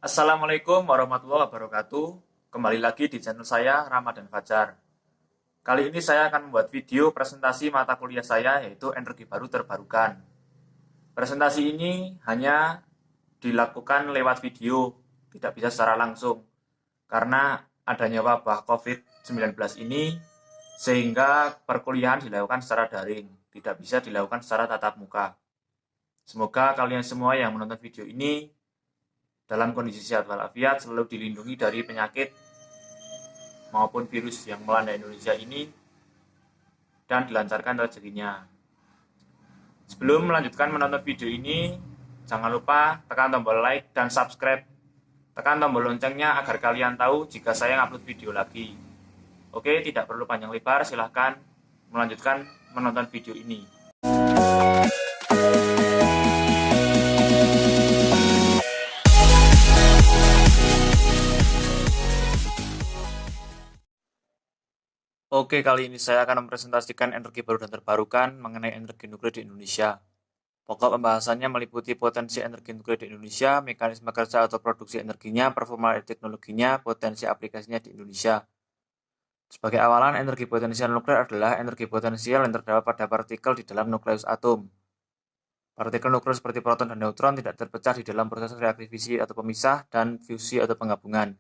Assalamualaikum warahmatullahi wabarakatuh. Kembali lagi di channel saya, Ramadan Fajar. Kali ini saya akan membuat video presentasi mata kuliah saya, yaitu energi baru terbarukan. Presentasi ini hanya dilakukan lewat video, tidak bisa secara langsung. Karena adanya wabah COVID-19 ini, sehingga perkuliahan dilakukan secara daring, tidak bisa dilakukan secara tatap muka. Semoga kalian semua yang menonton video ini dalam kondisi sehat walafiat, selalu dilindungi dari penyakit maupun virus yang melanda Indonesia ini, dan dilancarkan rezekinya. Sebelum melanjutkan menonton video ini, jangan lupa tekan tombol like dan subscribe. Tekan tombol loncengnya agar kalian tahu jika saya upload video lagi. Oke, tidak perlu panjang lebar, silahkan melanjutkan menonton video ini. Oke, kali ini saya akan mempresentasikan energi baru dan terbarukan mengenai energi nuklir di Indonesia. Pokok pembahasannya meliputi potensi energi nuklir di Indonesia, mekanisme kerja atau produksi energinya, performa teknologinya, potensi aplikasinya di Indonesia. Sebagai awalan, energi potensial nuklir adalah energi potensial yang terdapat pada partikel di dalam nukleus atom. Partikel nuklir seperti proton dan neutron tidak terpecah di dalam proses reaktivasi atau pemisah dan fusi atau penggabungan.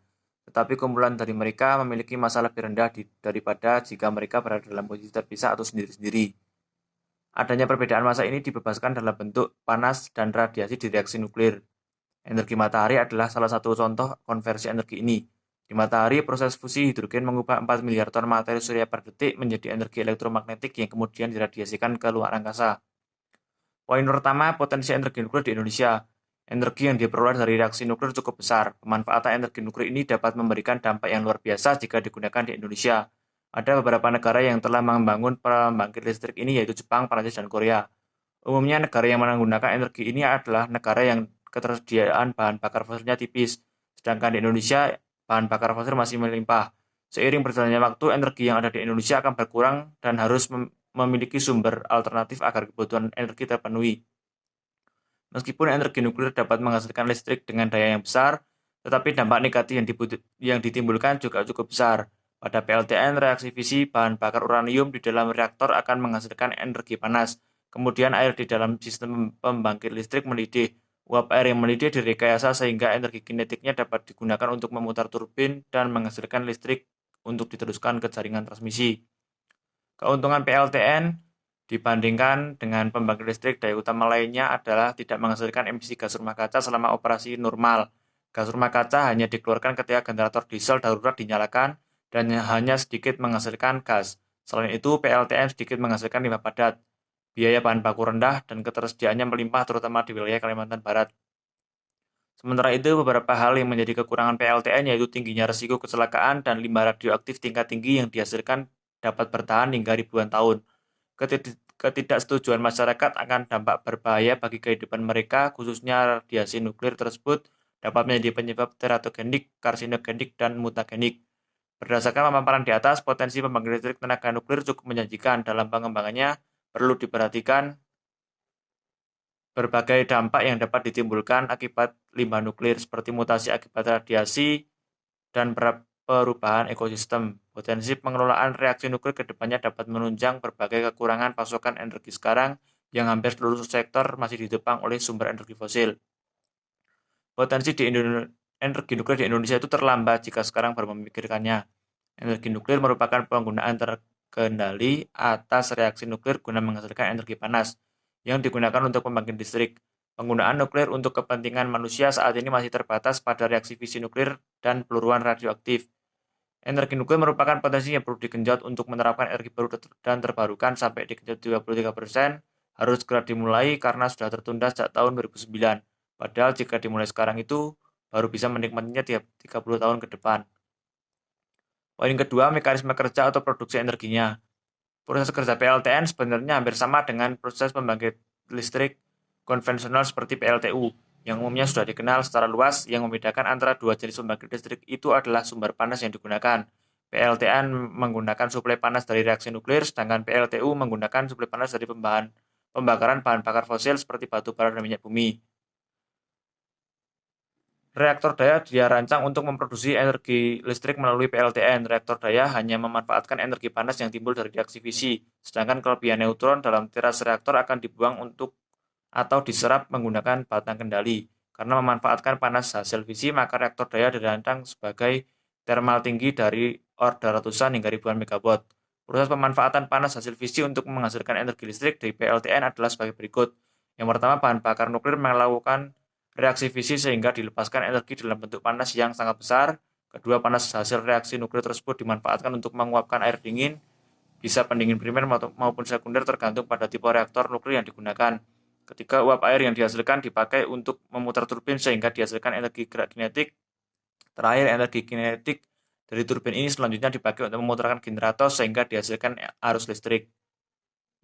Tetapi kumpulan dari mereka memiliki massa lebih rendah daripada jika mereka berada dalam posisi terpisah atau sendiri-sendiri. Adanya perbedaan massa ini dibebaskan dalam bentuk panas dan radiasi di reaksi nuklir. Energi matahari adalah salah satu contoh konversi energi ini. Di matahari, proses fusi hidrogen mengubah 4 miliar ton materi surya per detik menjadi energi elektromagnetik yang kemudian diradiasikan ke luar angkasa. Poin pertama, potensi energi nuklir di Indonesia. Energi yang diperoleh dari reaksi nuklir cukup besar. Pemanfaatan energi nuklir ini dapat memberikan dampak yang luar biasa jika digunakan di Indonesia. Ada beberapa negara yang telah membangun pembangkit listrik ini, yaitu Jepang, Prancis, dan Korea. Umumnya negara yang menggunakan energi ini adalah negara yang ketersediaan bahan bakar fosilnya tipis, sedangkan di Indonesia bahan bakar fosil masih melimpah. Seiring berjalannya waktu, energi yang ada di Indonesia akan berkurang dan harus memiliki sumber alternatif agar kebutuhan energi terpenuhi. Meskipun energi nuklir dapat menghasilkan listrik dengan daya yang besar, tetapi dampak negatif yang ditimbulkan juga cukup besar. Pada PLTN, reaksi fisi bahan bakar uranium di dalam reaktor akan menghasilkan energi panas. Kemudian air di dalam sistem pembangkit listrik mendidih. Uap air yang mendidih direkayasa sehingga energi kinetiknya dapat digunakan untuk memutar turbin dan menghasilkan listrik untuk diteruskan ke jaringan transmisi. Keuntungan PLTN dibandingkan dengan pembangkit listrik daya utama lainnya adalah tidak menghasilkan emisi gas rumah kaca selama operasi normal. Gas rumah kaca hanya dikeluarkan ketika generator diesel darurat dinyalakan dan hanya sedikit menghasilkan gas. Selain itu, PLTN sedikit menghasilkan limbah padat. Biaya bahan baku rendah dan ketersediaannya melimpah terutama di wilayah Kalimantan Barat. Sementara itu, beberapa hal yang menjadi kekurangan PLTN yaitu tingginya risiko kecelakaan dan limbah radioaktif tingkat tinggi yang dihasilkan dapat bertahan hingga ribuan tahun. Ketidaksetujuan masyarakat akan dampak berbahaya bagi kehidupan mereka, khususnya radiasi nuklir tersebut dapat menjadi penyebab teratogenik, karsinogenik, dan mutagenik. Berdasarkan pemaparan di atas, potensi pembangkit listrik tenaga nuklir cukup menjanjikan. Dalam pengembangannya, perlu diperhatikan berbagai dampak yang dapat ditimbulkan akibat limbah nuklir, seperti mutasi akibat radiasi dan perubahan ekosistem. Potensi pengelolaan reaksi nuklir ke depannya dapat menunjang berbagai kekurangan pasokan energi sekarang yang hampir seluruh sektor masih ditopang oleh sumber energi fosil. Potensi energi nuklir di Indonesia itu terlambat jika sekarang baru memikirkannya. Energi nuklir merupakan penggunaan terkendali atas reaksi nuklir guna menghasilkan energi panas yang digunakan untuk pembangkit listrik. Penggunaan nuklir untuk kepentingan manusia saat ini masih terbatas pada reaksi fisi nuklir dan peluruan radioaktif. Energi nuklir merupakan potensi yang perlu digenjot untuk menerapkan energi baru dan terbarukan sampai digenjot 33%, harus segera dimulai karena sudah tertunda sejak tahun 2009. Padahal jika dimulai sekarang itu, baru bisa menikmatinya tiap 30 tahun ke depan. Poin kedua, mekanisme kerja atau produksi energinya. Proses kerja PLTN sebenarnya hampir sama dengan proses pembangkit listrik konvensional seperti PLTU, yang umumnya sudah dikenal secara luas. Yang membedakan antara dua jenis pembangkit listrik itu adalah sumber panas yang digunakan. PLTN menggunakan suplai panas dari reaksi nuklir, sedangkan PLTU menggunakan suplai panas dari pembakaran bahan bakar fosil seperti batu bara dan minyak bumi. Reaktor daya dirancang untuk memproduksi energi listrik melalui PLTN. Reaktor daya hanya memanfaatkan energi panas yang timbul dari reaksi fisi, sedangkan kelebihan neutron dalam teras reaktor akan dibuang untuk atau diserap menggunakan batang kendali. Karena memanfaatkan panas hasil fisi, maka reaktor daya dirancang sebagai thermal tinggi dari order ratusan hingga ribuan megawatt. Proses pemanfaatan panas hasil fisi untuk menghasilkan energi listrik dari PLTN adalah sebagai berikut. Yang pertama, bahan bakar nuklir melakukan reaksi fisi sehingga dilepaskan energi dalam bentuk panas yang sangat besar. Kedua, panas hasil reaksi nuklir tersebut dimanfaatkan untuk menguapkan air dingin, bisa pendingin primer maupun sekunder tergantung pada tipe reaktor nuklir yang digunakan. Ketiga, uap air yang dihasilkan dipakai untuk memutar turbin sehingga dihasilkan energi gerak kinetik. Terakhir, energi kinetik dari turbin ini selanjutnya dipakai untuk memutarkan generator sehingga dihasilkan arus listrik.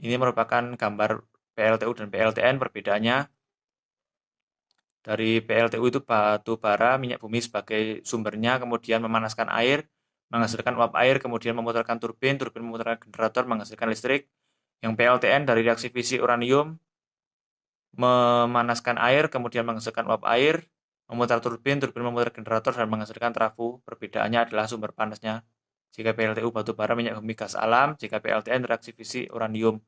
Ini merupakan gambar PLTU dan PLTN. Perbedaannya, dari PLTU itu batu bara, minyak bumi sebagai sumbernya, kemudian memanaskan air, menghasilkan uap air, kemudian memutarkan turbin, turbin memutarkan generator, menghasilkan listrik. Yang PLTN dari reaksi fisi uranium, memanaskan air, kemudian menghasilkan uap air, memutar turbin, turbin memutar generator, dan menghasilkan trafo. Perbedaannya adalah sumber panasnya. Jika PLTU batu bara, minyak bumi, gas alam, jika PLTN reaksi fisi uranium.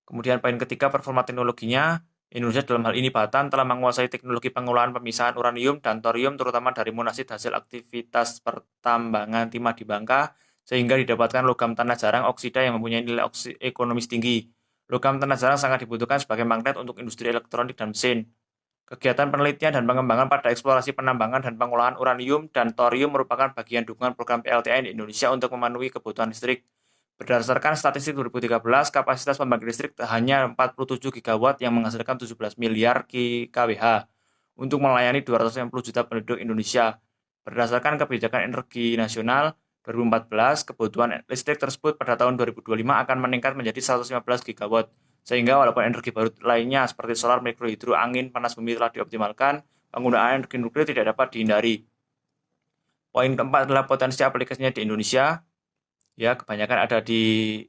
Kemudian poin ketiga, performa teknologinya. Indonesia dalam hal ini Batan telah menguasai teknologi pengolahan pemisahan uranium dan thorium terutama dari monasit hasil aktivitas pertambangan timah di Bangka sehingga didapatkan logam tanah jarang oksida yang mempunyai nilai ekonomis tinggi. Logam tanah jarang sangat dibutuhkan sebagai magnet untuk industri elektronik dan mesin. Kegiatan penelitian dan pengembangan pada eksplorasi penambangan dan pengolahan uranium dan thorium merupakan bagian dukungan program PLTN di Indonesia untuk memenuhi kebutuhan listrik. Berdasarkan statistik 2013, kapasitas pembangkit listrik hanya 47 gigawatt yang menghasilkan 17 miliar kWh untuk melayani 250 juta penduduk Indonesia. Berdasarkan kebijakan energi nasional 2014, kebutuhan listrik tersebut pada tahun 2025 akan meningkat menjadi 115 gigawatt. Sehingga walaupun energi baru lainnya seperti solar, mikrohidro, angin, panas bumi telah dioptimalkan, penggunaan energi nuklir tidak dapat dihindari. Poin keempat adalah potensi aplikasinya di Indonesia. Ya, kebanyakan ada di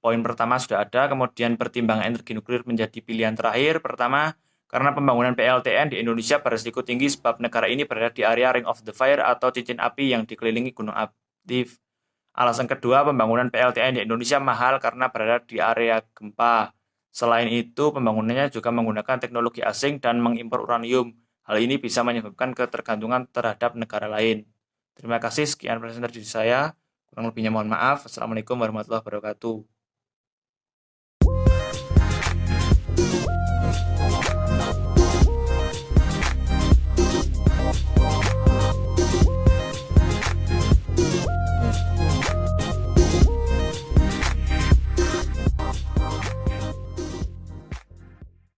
poin pertama sudah ada, kemudian pertimbangan energi nuklir menjadi pilihan terakhir. Pertama, karena pembangunan PLTN di Indonesia berisiko tinggi sebab negara ini berada di area Ring of the Fire atau cincin api yang dikelilingi gunung aktif. Alasan kedua, pembangunan PLTN di Indonesia mahal karena berada di area gempa. Selain itu, pembangunannya juga menggunakan teknologi asing dan mengimpor uranium. Hal ini bisa menyebabkan ketergantungan terhadap negara lain. Terima kasih, sekian presentasi saya. Kurang lebihnya mohon maaf. Assalamualaikum warahmatullahi wabarakatuh.